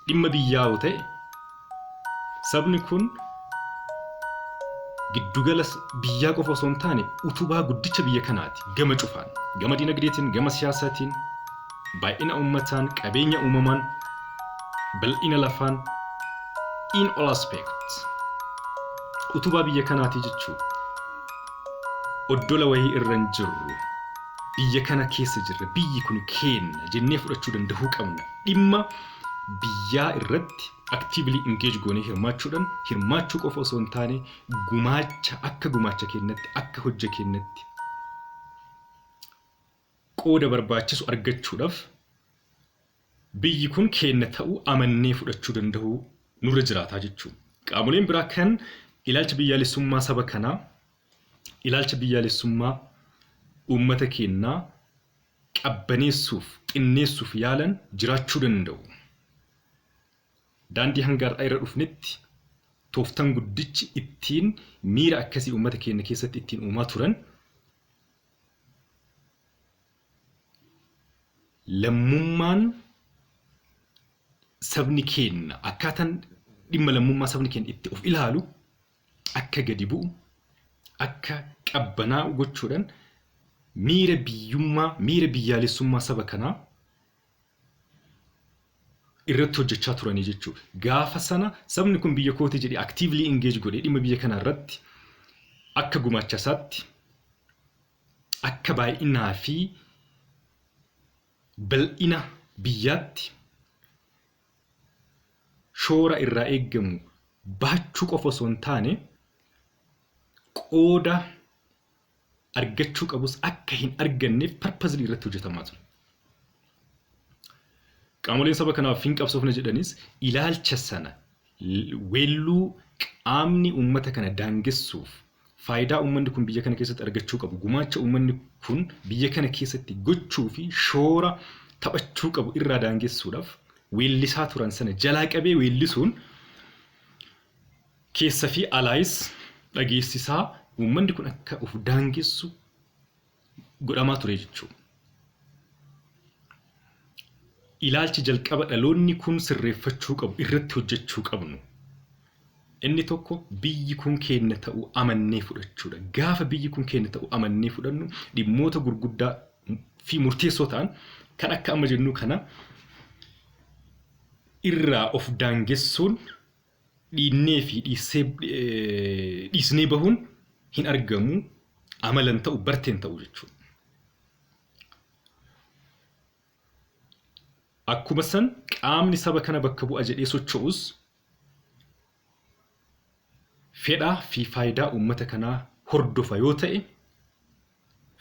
dhimma biyyaa ta'e sabni kun giddugala biyyaa qofa osoo hin taane utubaa guddicha biyya kanaati gama cufaan gama dinagdeetiin gama siyaasaatiin baay'ina uummataan qabeenya uumamaan bal'ina lafaan in all aspects utubaa biyya kanaati jechuudha. Oddola wayii irra hin jirru biyya kana keessa jirra biyyi kun keenya jennee fudhachuu danda'uu qabna. Dhimma biyyaa irratti actively engage goonee hirmaachuu qofa osoo hin taane gumaacha keenyatti akka hojja keenyatti qooda barbaachisu argachuudhaaf biyyi kun keenya ta'uu amannee fudhachuu danda'uu nurra jiraataa jechuudha. Qaamoleen biraa kan ilaalcha biyyaalessummaa saba kanaa ilaalcha biyyaalessummaa uummata keenyaa qabbaneessuuf xinneessuuf yaalan jiraachuu danda'u. Daandii hangaarraa irra dhufnetti tooftan guddichi ittiin miira akkasii uummata keenya keessatti ittiin uumaa turan lammummaan sabni keenya akkaataan dhimma lammummaa sabni keenya itti of ilaalu akka gadi bu'u akka qabbanaa'u gochuudhaan miira biyyaalessummaa saba kanaa irratti hojjechaa turanii jechuudha. Gaafa sana sabni kun biyya kooti jedhee actively engage godhee dhimma biyya kanaa irratti akka gumaacha isaatti akka baay'inaa fi bal'ina biyyaatti shoora irraa eeggamu baachuu qofa osoo hin taane qooda argachuu qabus akka hin arganneef purposely irratti hojjetamaa ture. Qaamoleen saba kanaaf hin qabsoofne jedhanis ilaalcha sana weelluu qaamni uummata kana daangessuuf faayidaa uummanni kun biyya kana keessatti argachuu qabu gumaacha uummanni kun biyya kana keessatti gochuu fi shoora taphachuu qabu irraa daangessuudhaaf weellisaa turan sana jalaa qabee weellisuun keessa fi alaayis dhageessisaa uummanni kun akka of daangessu godhamaa ture jechuudha. Ilaalchi jalqaba dhaloonni kun sirreeffachuu qabu irratti hojjechuu qabnu. Inni tokko biyyi kun keenya ta'uu amannee fudhachuudha. Gaafa biyyi kun keenya ta'uu amannee fudhannu dhimmoota gurguddaa fi murteessoo ta'an kan akka amma jennu kana irraa of daangessuun dhiinnee fi dhiisnee bahuun hin argamu amalan ta'u barteen ta'u jechuudha. Akkuma san qaamni saba kana bakka bu'a jedhee socho'us fedhaa fi faayidaa uummata kanaa hordofa yoo ta'e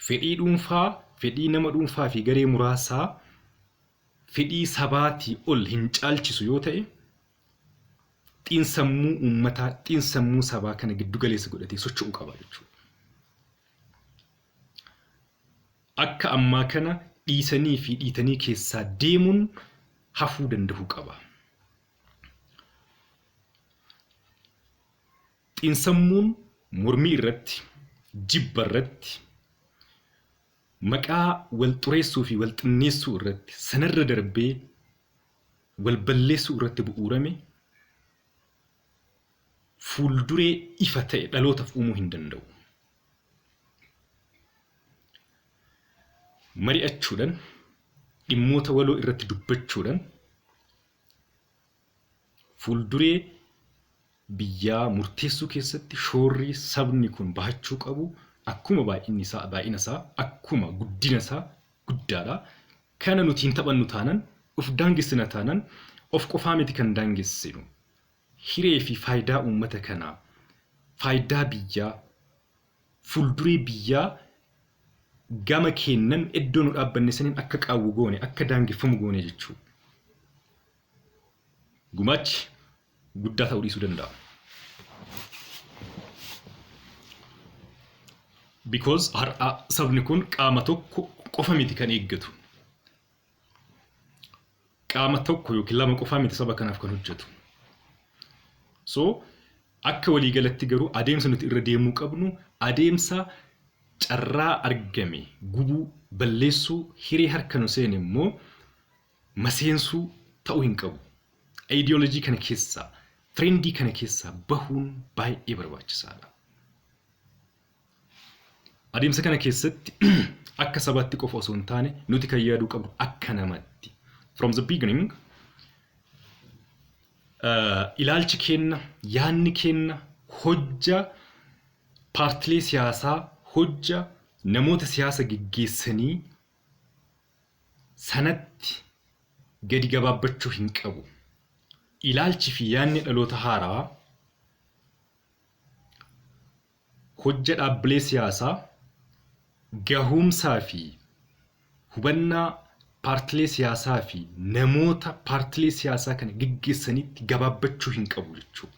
fedhii dhuunfaa, fedhii nama dhuunfaa fi garee muraasaa fedhii sabaatii ol hin caalchisu yoo ta'e xiinsammuu uummataa, xiinsammuu sabaa kana giddu galeessa godhatee socho'uu qaba jechuudha. Akka ammaa kana dhiisanii fi dhiitanii keessaa deemuun hafuu danda'uu qaba. Xiinsammuun mormii irratti, jibba irratti, maqaa wal xureessuu fi wal xinneessuu irratti sanarra darbee wal balleessuu irratti bu'uurame fuulduree ifa ta'e dhalootaaf uumuu hin danda'u. Mari'achuudhaan dhimmoota waloo irratti dubbachuudhaan fuulduree biyyaa murteessuu keessatti shoorri sabni kun bahachuu qabu akkuma baay'ina isaa akkuma guddina isaa guddaadha. Kana nuti hin taphannu taanan of daangessina taanan of qofaa miti kan daangessinu hiree fi faayidaa uummata kanaa faayidaa biyyaa fuulduree biyyaa gama kennan iddoo nu dhaabbanne saniin akka qaawwu goone akka daangeffamu goone jechuudha. Gumaachi guddaa ta'uu dhiisuu danda'a. Because har'a sabni kun qaama tokko qofa miti kan eeggatu. Qaama tokko yookiin lama qofa miti saba kanaaf kan hojjetu. So akka waliigalatti garuu adeemsa nuti irra deemuu qabnu adeemsa carraa argame gubuu balleessuu hiree harka nu seene immoo maseensuu ta'uu hin qabu. ideology kana keessa trendy kana keessa bahuun baay'ee barbaachisaadha. Adeemsa kana keessatti akka sabatti qofa osoo hin taane nuti kan yaaduu qabnu akka namatti. From the beginning ilaalchi kenna yaanni kenna hojja paartilee siyaasaa hojja namoota siyaasa gaggeessanii sanatti gadi gabaabbachuu hin qabu. Ilaalchi fi yaanni dhaloota haaraa hojja dhaabbilee siyaasaa gahumsaa fi hubannaa paartilee siyaasaa fi namoota paartilee siyaasaa kana gaggeessanitti gabaabbachuu hin qabu jechuudha.